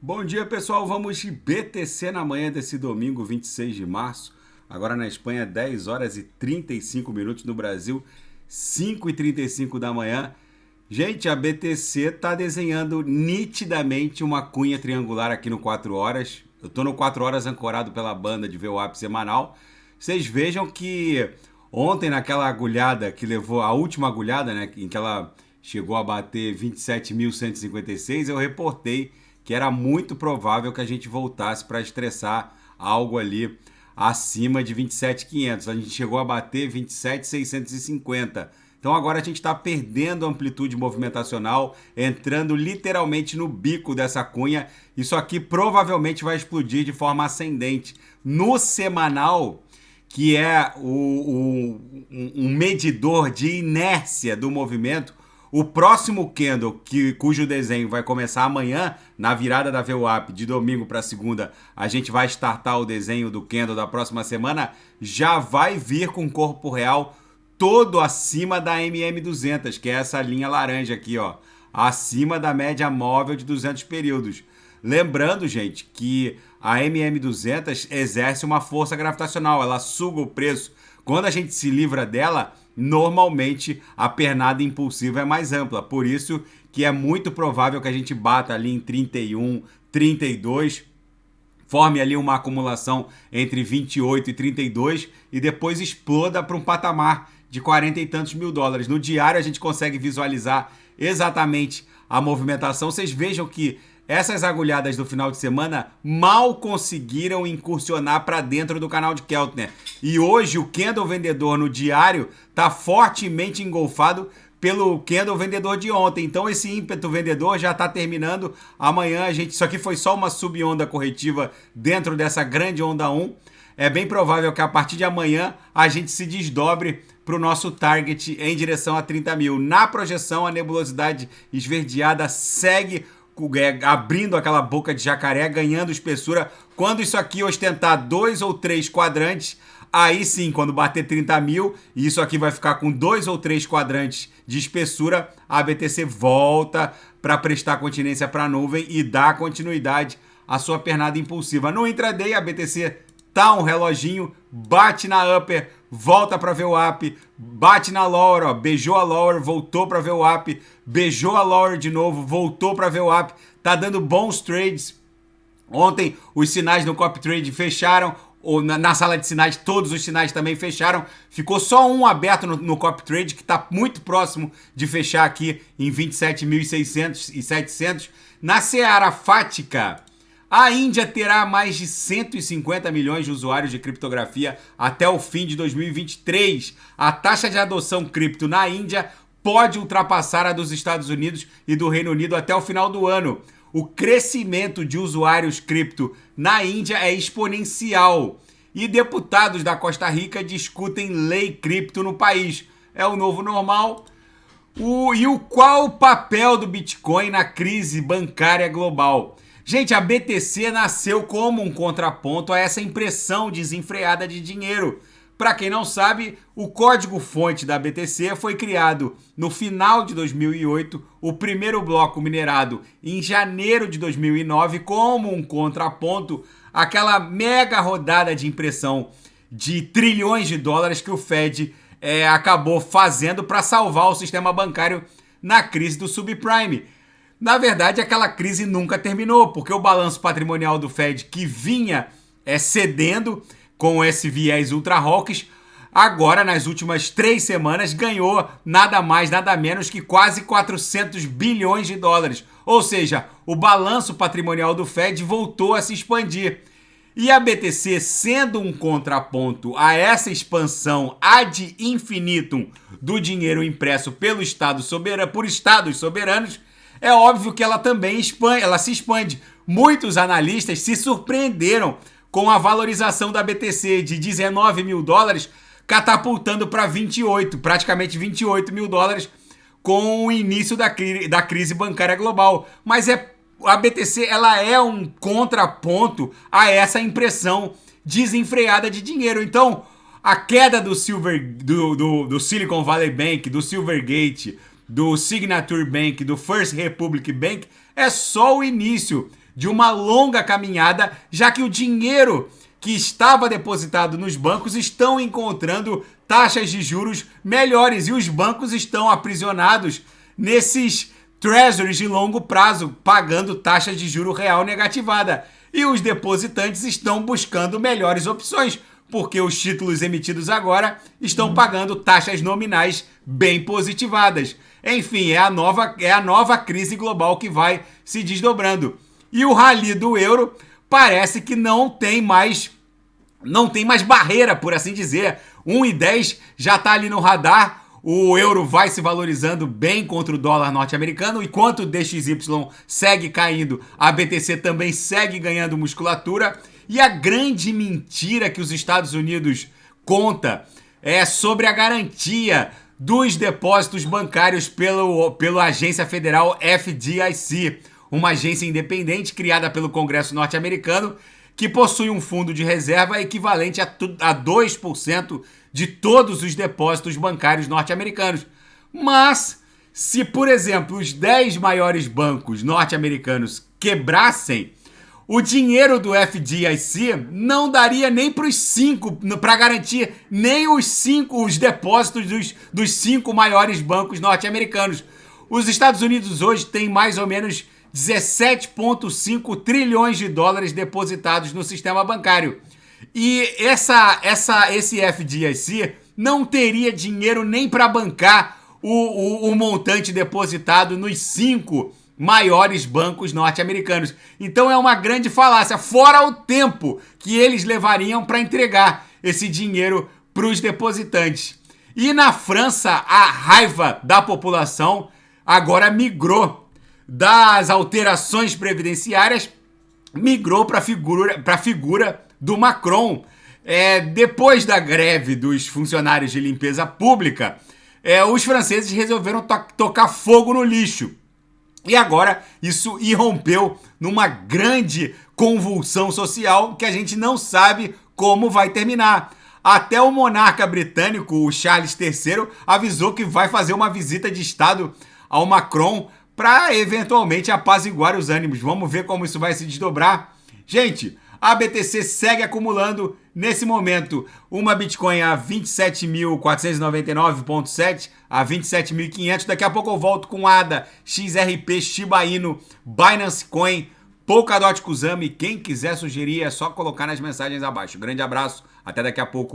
Bom dia, pessoal. Vamos de BTC na manhã desse domingo, 26 de março. Agora na Espanha, 10 horas e 35 minutos. No Brasil, 5h35 da manhã. Gente, a BTC está desenhando nitidamente uma cunha triangular aqui no 4 horas. Eu estou no 4 horas ancorado pela banda de VWAP semanal. Vocês vejam que ontem, naquela agulhada que levou a última agulhada, né, em que ela chegou a bater 27.156, eu reportei que era muito provável que a gente voltasse para estressar algo ali acima de 27.500. A gente chegou a bater 27.650. Então agora a gente está perdendo amplitude movimentacional, entrando literalmente no bico dessa cunha. Isso aqui provavelmente vai explodir de forma ascendente. No semanal, que é um medidor de inércia do movimento, o próximo candle, cujo desenho vai começar amanhã, na virada da VWAP, de domingo para segunda, a gente vai startar o desenho do candle da próxima semana, já vai vir com corpo real todo acima da MM200, que é essa linha laranja aqui, ó, acima da média móvel de 200 períodos. Lembrando, gente, que a MM200 exerce uma força gravitacional, ela suga o preço. Quando a gente se livra dela, normalmente a pernada impulsiva é mais ampla. Por isso que é muito provável que a gente bata ali em 31, 32, forme ali uma acumulação entre 28 e 32 e depois exploda para um patamar de 40 e tantos mil dólares. No diário a gente consegue visualizar exatamente a movimentação. Vocês vejam que essas agulhadas do final de semana mal conseguiram incursionar para dentro do canal de Keltner. E hoje o candle vendedor no diário está fortemente engolfado pelo candle vendedor de ontem. Então esse ímpeto vendedor já está terminando. Amanhã isso aqui foi só uma subonda corretiva dentro dessa grande onda 1. É bem provável que a partir de amanhã a gente se desdobre para o nosso target em direção a 30 mil. Na projeção, a nebulosidade esverdeada segue abrindo aquela boca de jacaré, ganhando espessura. Quando isso aqui ostentar 2 ou 3 quadrantes, aí sim, quando bater 30 mil, e isso aqui vai ficar com 2 ou 3 quadrantes de espessura, a BTC volta para prestar continência para a nuvem e dar continuidade à sua pernada impulsiva. No intraday, a BTC tá um reloginho, bate na upper, volta para VWAP, bate na lower, ó, beijou a lower, voltou para VWAP, beijou a lower de novo, voltou para VWAP, tá dando bons trades. Ontem os sinais no copy trade fecharam, ou na sala de sinais todos os sinais também fecharam, ficou só um aberto no copy trade que está muito próximo de fechar aqui em 27.600 e 700. Na seara fática, a Índia terá mais de 150 milhões de usuários de criptografia até o fim de 2023. A taxa de adoção cripto na Índia pode ultrapassar a dos Estados Unidos e do Reino Unido até o final do ano. O crescimento de usuários cripto na Índia é exponencial. E deputados da Costa Rica discutem lei cripto no país. É o novo normal. Qual o papel do Bitcoin na crise bancária global? Gente, a BTC nasceu como um contraponto a essa impressão desenfreada de dinheiro. Para quem não sabe, o código-fonte da BTC foi criado no final de 2008, o primeiro bloco minerado em janeiro de 2009, como um contraponto àquela mega rodada de impressão de trilhões de dólares que o Fed acabou fazendo para salvar o sistema bancário na crise do subprime. Na verdade, aquela crise nunca terminou, porque o balanço patrimonial do Fed, que vinha cedendo com esse viés ultra hawkish, agora, nas últimas 3 semanas, ganhou nada mais, nada menos que quase 400 bilhões de dólares. Ou seja, o balanço patrimonial do Fed voltou a se expandir. E a BTC, sendo um contraponto a essa expansão ad infinitum do dinheiro impresso pelo Estado soberano, por estados soberanos, é óbvio que ela também se expande. Muitos analistas se surpreenderam com a valorização da BTC de 19 mil dólares, catapultando para 28, praticamente 28 mil dólares com o início da crise bancária global. Mas a BTC ela é um contraponto a essa impressão desenfreada de dinheiro. Então, a queda do Silicon Valley Bank, do Silvergate, do Signature Bank, do First Republic Bank, é só o início de uma longa caminhada, já que o dinheiro que estava depositado nos bancos estão encontrando taxas de juros melhores e os bancos estão aprisionados nesses treasuries de longo prazo, pagando taxa de juro real negativada. E os depositantes estão buscando melhores opções, porque os títulos emitidos agora estão pagando taxas nominais bem positivadas. Enfim, é a nova crise global que vai se desdobrando. E o rally do euro parece que não tem mais barreira, por assim dizer. 1,10 já está ali no radar. O euro vai se valorizando bem contra o dólar norte-americano. Enquanto o DXY segue caindo, a BTC também segue ganhando musculatura. E a grande mentira que os Estados Unidos conta é sobre a garantia dos depósitos bancários pela agência federal FDIC, uma agência independente criada pelo Congresso norte-americano que possui um fundo de reserva equivalente a 2% de todos os depósitos bancários norte-americanos. Mas, se, por exemplo, os 10 maiores bancos norte-americanos quebrassem, o dinheiro do FDIC não daria nem para os 5, para garantir nem os depósitos dos 5 maiores bancos norte-americanos. Os Estados Unidos hoje têm mais ou menos 17,5 trilhões de dólares depositados no sistema bancário. E esse FDIC não teria dinheiro nem para bancar o montante depositado nos 5 maiores bancos norte-americanos. Então é uma grande falácia, fora o tempo que eles levariam para entregar esse dinheiro para os depositantes. E na França, a raiva da população agora migrou das alterações previdenciárias, migrou para a figura do Macron. Depois da greve dos funcionários de limpeza pública, os franceses resolveram tocar fogo no lixo. E agora isso irrompeu numa grande convulsão social que a gente não sabe como vai terminar. Até o monarca britânico, o Charles III, avisou que vai fazer uma visita de estado ao Macron para eventualmente apaziguar os ânimos. Vamos ver como isso vai se desdobrar. Gente, a BTC segue acumulando, nesse momento, uma Bitcoin a 27.499,7, a 27.500. Daqui a pouco eu volto com ADA, XRP, Shiba Inu, Binance Coin, Polkadot Kusama. Quem quiser sugerir é só colocar nas mensagens abaixo. Grande abraço, até daqui a pouco.